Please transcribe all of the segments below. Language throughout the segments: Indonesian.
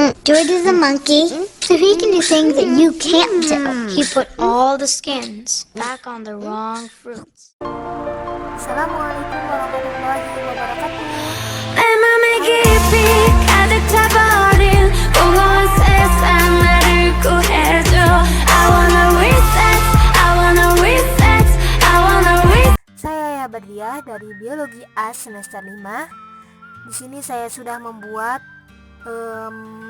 George is a monkey, so he can do things that you can't do. He put all the skins back on the wrong fruits. Assalamualaikum warahmatullahi wabarakatuh. Saya Berdiah dari Biologi A semester 5. Di sini saya sudah membuat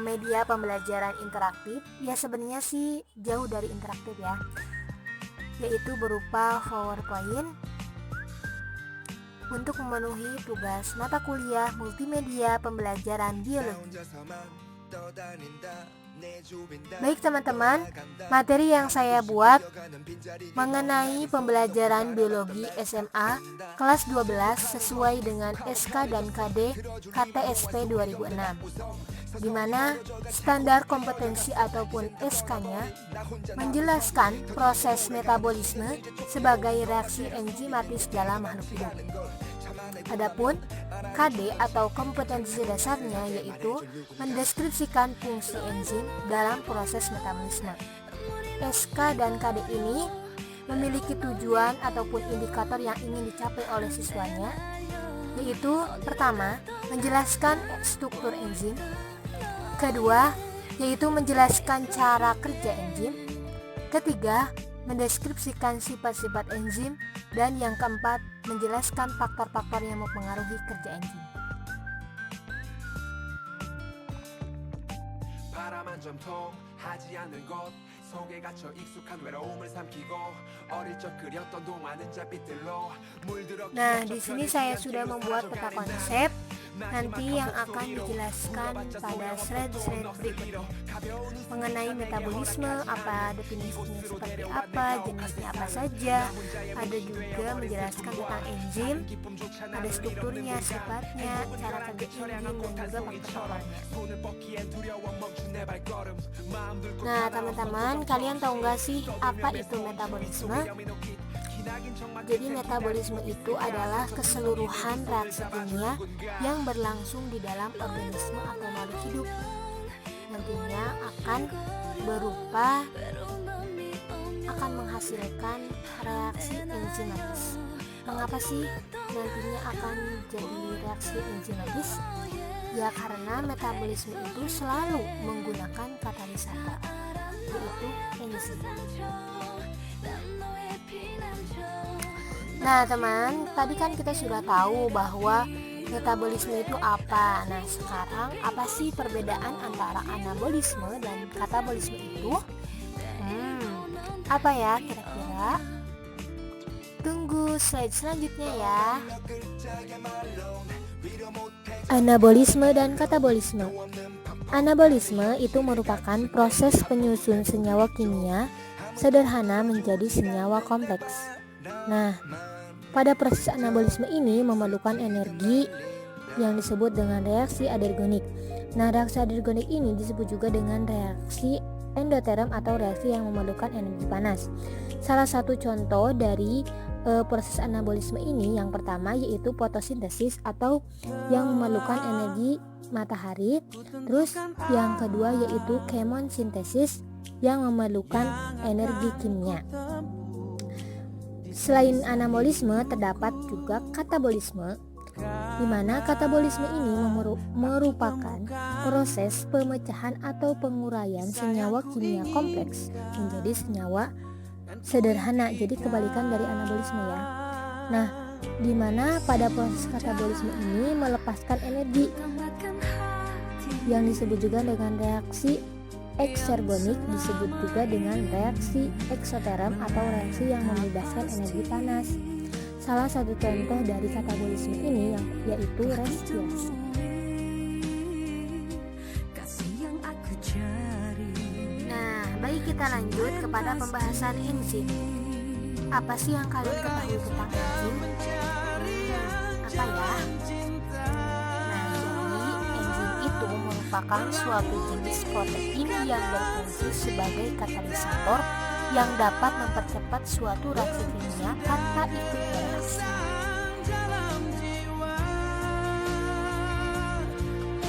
media pembelajaran interaktif. Ya sebenarnya sih jauh dari interaktif ya, yaitu berupa PowerPoint untuk memenuhi tugas mata kuliah multimedia pembelajaran biologi. Baik teman-teman, materi yang saya buat mengenai pembelajaran biologi SMA kelas 12 sesuai dengan SK dan KD KTSP 2006, di mana standar kompetensi ataupun SK-nya menjelaskan proses metabolisme sebagai reaksi enzimatis dalam makhluk hidup. Adapun KD atau kompetensi dasarnya yaitu mendeskripsikan fungsi enzim dalam proses metabolisme. SK dan KD ini memiliki tujuan ataupun indikator yang ingin dicapai oleh siswanya, yaitu pertama, menjelaskan struktur enzim, kedua, yaitu menjelaskan cara kerja enzim, ketiga, mendeskripsikan sifat-sifat enzim, dan yang keempat, menjelaskan faktor-faktor yang mempengaruhi kerja enzim. Nah, di sini saya sudah membuat peta konsep nanti yang akan dijelaskan pada slide-slide berikutnya mengenai metabolisme, apa definisinya seperti apa, jenisnya apa saja, ada juga menjelaskan tentang enzim, ada strukturnya, sifatnya, cara kerja enzim, dan juga faktor-faktornya. Nah teman-teman, kalian tahu nggak sih apa itu metabolisme? Jadi metabolisme itu adalah keseluruhan reaksi kimia yang berlangsung di dalam organisme atau makhluk hidup. Nantinya akan menghasilkan reaksi enzimatis. Mengapa sih nantinya akan jadi reaksi enzimatis? Ya karena metabolisme itu selalu menggunakan katalisator, yaitu enzim. Nah teman, tadi kan kita sudah tahu bahwa metabolisme itu apa. Nah sekarang apa sih perbedaan antara anabolisme dan katabolisme itu? Apa ya kira-kira? Tunggu slide selanjutnya ya. Anabolisme dan katabolisme. Anabolisme itu merupakan proses penyusun senyawa kimia sederhana menjadi senyawa kompleks. Nah, pada proses anabolisme ini memerlukan energi yang disebut dengan reaksi adergonik. Nah, reaksi adergonik ini disebut juga dengan reaksi endoterm atau reaksi yang memerlukan energi panas. Salah satu contoh dari proses anabolisme ini yang pertama yaitu fotosintesis atau yang memerlukan energi matahari. Terus yang kedua yaitu kemosintesis yang memerlukan energi kimia. Selain anabolisme terdapat juga katabolisme, di mana katabolisme ini merupakan proses pemecahan atau penguraian senyawa kimia kompleks menjadi senyawa sederhana. Jadi kebalikan dari anabolisme ya. Nah, di mana pada proses katabolisme ini melepaskan energi yang disebut juga dengan reaksi eksergonik, disebut juga dengan reaksi eksoterm atau reaksi yang membebaskan energi panas. Salah satu contoh dari katabolisme ini yaitu respirasi. Nah, baik kita lanjut kepada pembahasan enzim. Apa sih yang kalian ketahui tentang enzim? Apa ya? Merupakan suatu jenis protein yang berfungsi sebagai katalisator yang dapat mempercepat suatu reaksi kimia tanpa ikut bereaksi.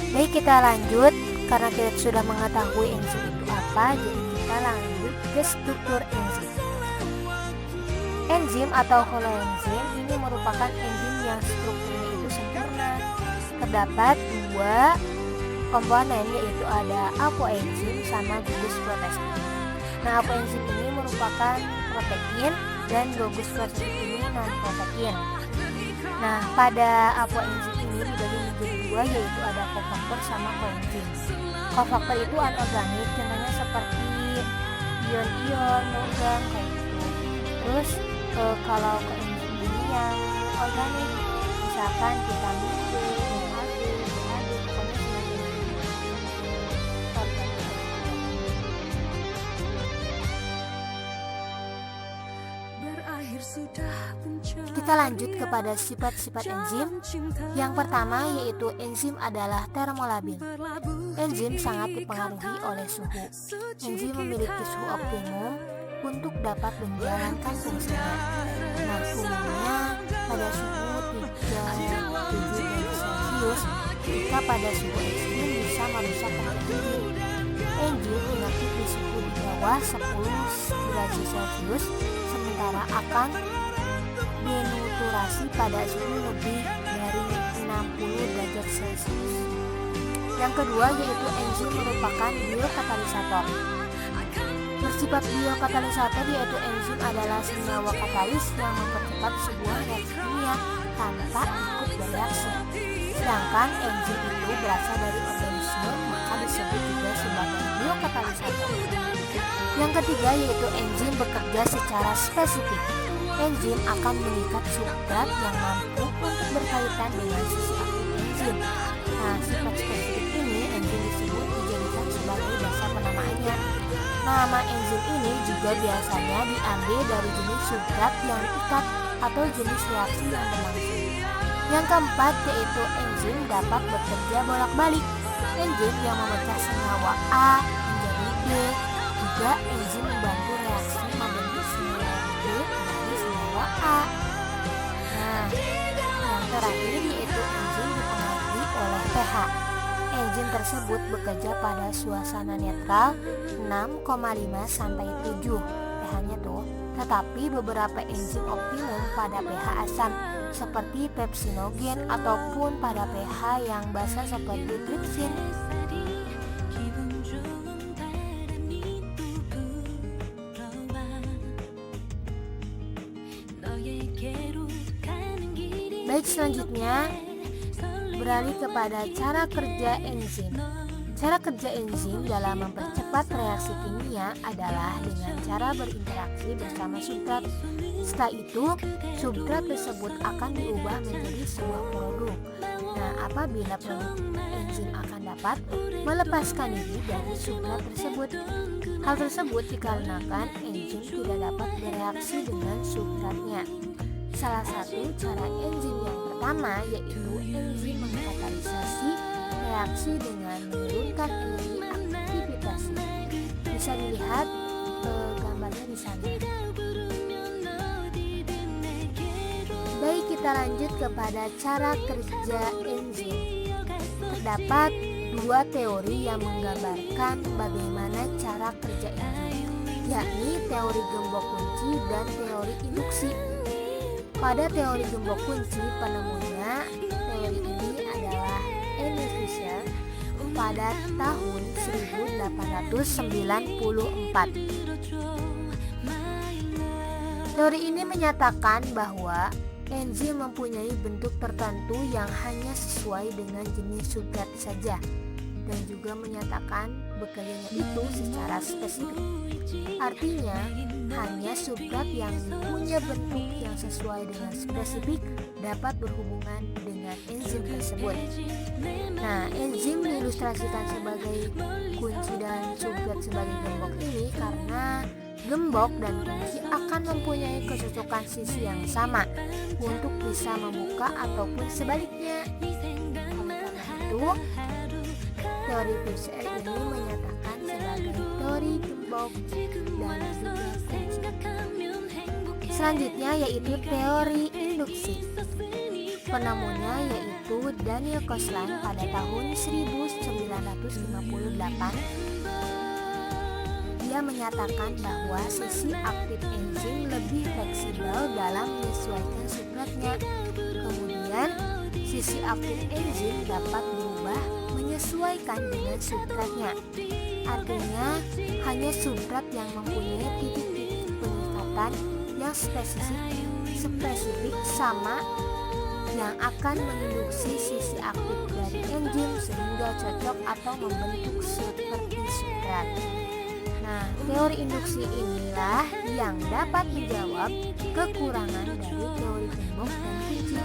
Baik, kita lanjut Karena kita sudah mengetahui enzim itu apa, jadi kita lanjut ke struktur enzim. Enzim atau holoenzim ini merupakan enzim yang strukturnya itu sempurna. Terdapat dua komponen, yaitu ada apoenzim sama gugus protein. Nah, apoenzim ini merupakan protein dan gugus protein ini non-protein. Nah, pada apoenzim ini dibagi menjadi dua, yaitu ada kofaktor sama koenzim. Kofaktor itu anorganik, contohnya seperti ion-ion, logam kayak gitu. Terus kalau koenzim ini yang organik, misalkan vitamin B, DHA, BHA, pokoknya semacam itu. Kita lanjut kepada sifat-sifat enzim. Yang pertama yaitu enzim adalah termolabil. Enzim sangat dipengaruhi oleh suhu. Enzim memiliki suhu optimum untuk dapat menjalankan fungsinya. Nah, umumnya pada suhu 37 derajat Celcius, jika pada suhu ekstrim bisa merusak enzim. Enzim inaktif di suhu di bawah 10 derajat Celcius, sementara akan denaturasi pada suhu lebih dari 60 derajat Celcius. Yang kedua yaitu enzim merupakan biokatalisator. Bersifat biokatalisator yaitu enzim adalah senyawa katalis yang mempercepat sebuah reaksi kimia tanpa ikut bereaksi. Sedangkan enzim itu berasal dari organisme, maka disebut juga sebagai biokatalisator. Yang ketiga yaitu enzim bekerja secara spesifik. Enzim akan mengikat substrat yang mampu untuk berkaitan dengan sisi aktif enzim. Nah, sifat spesifik ini enzim disebut dijadikan sebagai dasar penamaannya. Nama enzim ini juga biasanya diambil dari jenis substrat yang diikat atau jenis reaksi yang berlangsung. Yang keempat yaitu enzim dapat bekerja bolak-balik. Enzim yang memecah senyawa A menjadi B, juga enzim membantu reaksi membentuk senyawa B menjadi senyawa A. Nah, yang terakhir yaitu enzim dipengaruhi oleh pH. Enzim tersebut bekerja pada suasana netral 6,5 sampai 7 pH-nya tuh. Tetapi beberapa enzim optimum pada pH asam seperti pepsinogen ataupun pada pH yang basa seperti tripsin. Baik, selanjutnya beralih kepada cara kerja enzim. Cara kerja enzim dalam mempercepat reaksi kimia adalah dengan cara berinteraksi bersama substrat. Setelah itu, substrat tersebut akan diubah menjadi sebuah produk. Nah, apabila produk enzim akan dapat melepaskan diri dari substrat tersebut. Hal tersebut dikarenakan enzim tidak dapat bereaksi dengan substratnya. Salah satu cara enzim yang pertama yaitu enzim mengkatalisasi reaksi dengan menurunkan energi aktivitasnya. Bisa dilihat gambarnya di sana. Baik, kita lanjut kepada cara kerja enzim. Terdapat dua teori yang menggambarkan bagaimana cara kerja enzim, yakni teori gembok kunci dan teori induksi. Pada teori gembok kunci, penemunya teori ini adalah Emil Fischer pada tahun 1894. Teori ini menyatakan bahwa enzim mempunyai bentuk tertentu yang hanya sesuai dengan jenis substrat saja, dan juga menyatakan bekerjanya itu secara spesifik. Artinya, hanya substrat yang punya bentuk yang sesuai dengan spesifik dapat berhubungan dengan enzim tersebut. Nah, enzim diilustrasikan sebagai kunci dan substrat sebagai gembok ini karena gembok dan kunci akan mempunyai kecocokan sisi yang sama untuk bisa membuka ataupun sebaliknya. Oleh karena itu, teori Fischer ini menyatakan sebagai teori gembok dan juga kunci. Selanjutnya yaitu teori induksi. Penemunya yaitu Daniel Koslan pada tahun 1958. Dia menyatakan bahwa sisi aktif enzim lebih fleksibel dalam menyesuaikan substratnya. Kemudian, sisi aktif enzim dapat berubah menyesuaikan dengan substratnya. Artinya, hanya substrat yang mempunyai titik-titik penyekatan yang spesifik sama yang akan menginduksi sisi aktif dari enzim sehingga cocok atau membentuk seperti substrat. Nah, teori induksi inilah yang dapat menjawab kekurangan dari teori tembok dan kunci.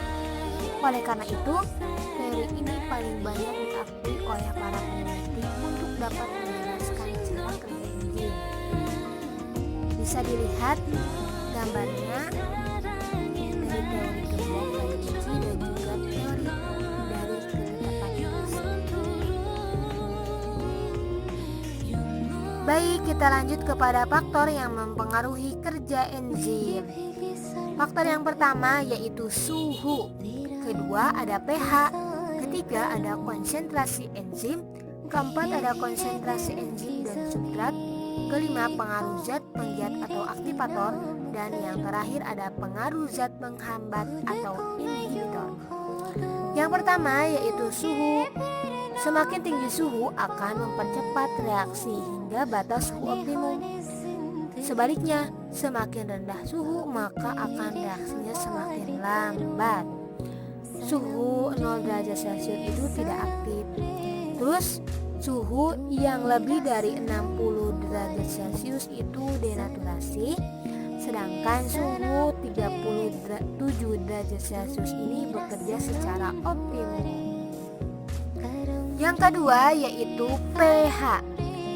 Oleh karena itu, teori ini paling banyak diakui oleh para peneliti untuk dapat menjelaskan cara kerja enzim. Bisa dilihat gambarnya dari teori tembok dan kunci dan juga teori dari ketetapan induksi. Baik, kita lanjut kepada faktor yang mempengaruhi kerja enzim. Faktor yang pertama yaitu suhu. Kedua ada pH. Ketiga ada konsentrasi enzim. Keempat ada konsentrasi enzim dan substrat. Kelima pengaruh zat penggiat atau aktivator. Dan yang terakhir ada pengaruh zat penghambat atau inhibitor. Yang pertama yaitu suhu. Semakin tinggi suhu akan mempercepat reaksi hingga batas suhu optimum. Sebaliknya, semakin rendah suhu maka akan reaksinya semakin lambat. Suhu 0 derajat Celcius itu tidak aktif. Terus, suhu yang lebih dari 60 derajat Celcius itu denaturasi. Sedangkan suhu 37 derajat Celcius ini bekerja secara optimum. Yang kedua yaitu pH.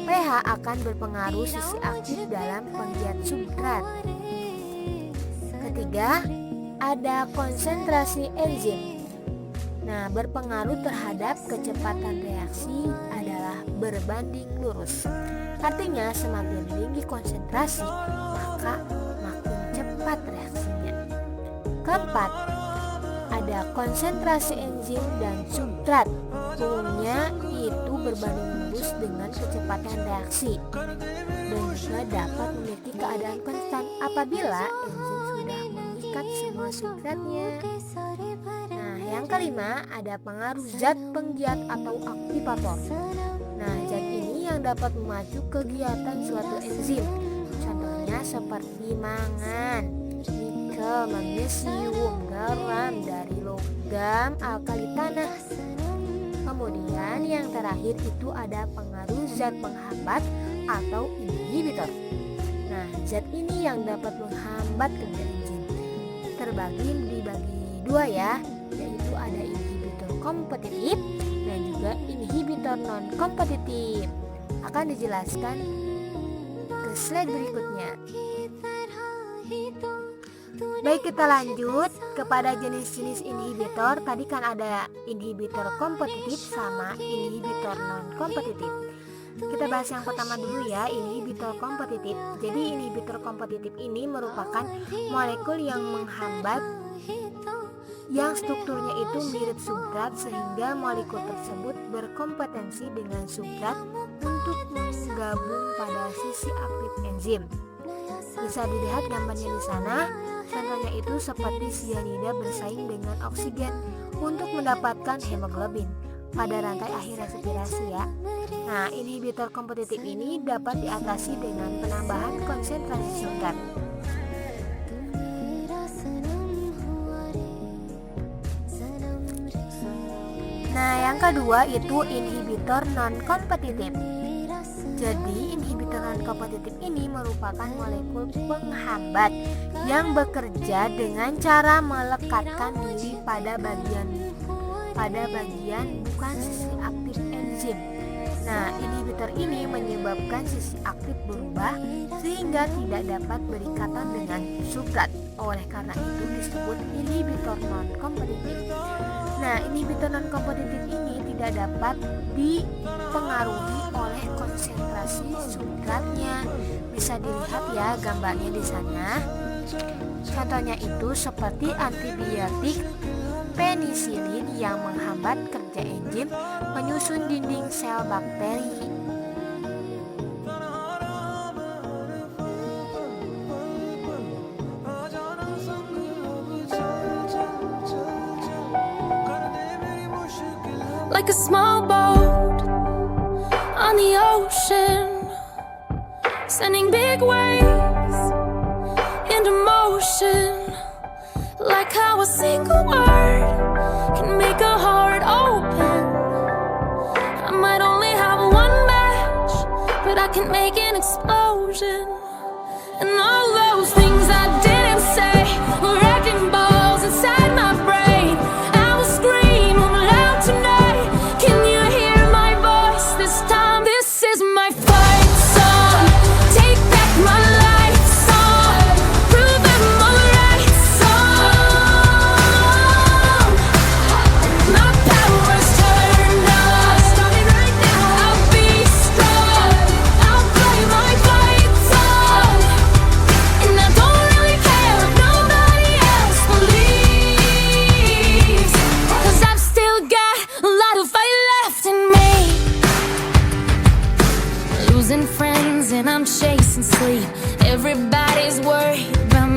pH akan berpengaruh sisi aktif dalam penggiat substrat. Ketiga, ada konsentrasi enzim. Nah, berpengaruh terhadap kecepatan reaksi adalah berbanding lurus. Artinya semakin tinggi konsentrasi, maka makin cepat reaksinya. Keempat, ada konsentrasi enzim dan substrat. Umumnya itu berbanding lurus dengan kecepatan reaksi dan juga dapat memiliki keadaan konstan apabila enzim sudah mengikat semua substratnya. Nah, yang kelima ada pengaruh zat penggiat atau aktivator. Nah, zat ini yang dapat memacu kegiatan suatu enzim. Contohnya seperti mangan, nikel, magnesium, garam dari logam alkali tanah. Kemudian yang terakhir itu ada pengaruh zat penghambat atau inhibitor. Nah, zat ini yang dapat menghambat kerja enzim dibagi dua ya, yaitu ada inhibitor kompetitif dan juga inhibitor non kompetitif. Akan dijelaskan ke slide berikutnya. Baik, kita lanjut kepada jenis-jenis inhibitor. Tadi kan ada inhibitor kompetitif sama inhibitor non kompetitif. Kita bahas yang pertama dulu ya, inhibitor kompetitif. Jadi inhibitor kompetitif ini merupakan molekul yang menghambat yang strukturnya itu mirip substrat sehingga molekul tersebut berkompetensi dengan substrat untuk menggabung pada sisi aktif enzim. Bisa dilihat gambarnya di sana. Contohnya itu seperti sianida bersaing dengan oksigen untuk mendapatkan hemoglobin pada rantai akhir respirasi ya. Nah, inhibitor kompetitif ini dapat diatasi dengan penambahan konsentrasi substrat. Nah, yang kedua itu inhibitor non kompetitif. Jadi inhibitor non kompetitif ini merupakan molekul penghambat yang bekerja dengan cara melekatkan diri pada bagian bukan sisi aktif enzim. Nah, inhibitor ini menyebabkan sisi aktif berubah sehingga tidak dapat berikatan dengan substrat. Oleh karena itu disebut inhibitor non kompetitif. Nah, inhibitor non kompetitif ini tidak dapat dipengaruhi oleh konsentrasi substratnya. Bisa dilihat ya gambarnya di sana. Contohnya itu seperti antibiotik penisilin yang menghambat kerja enzim menyusun dinding sel bakteri. Like a small boat on the ocean, sending big waves into motion. Like how a single word can make a heart open. I might only have one match, but I can make an explosion. And all those things I didn't say were wrecking balls inside my brain. I will scream loud tonight. Can you hear my voice this time? This is my fight song. Take back my life song. Prove I'm alright song. My power's turned on. Starting right now. I'll be strong. I'll play my fight song. And I don't really care if nobody else believes, 'cause I've still got a lot of fight left in me. Losing friends and I'm chasing sleep. Everybody's worried about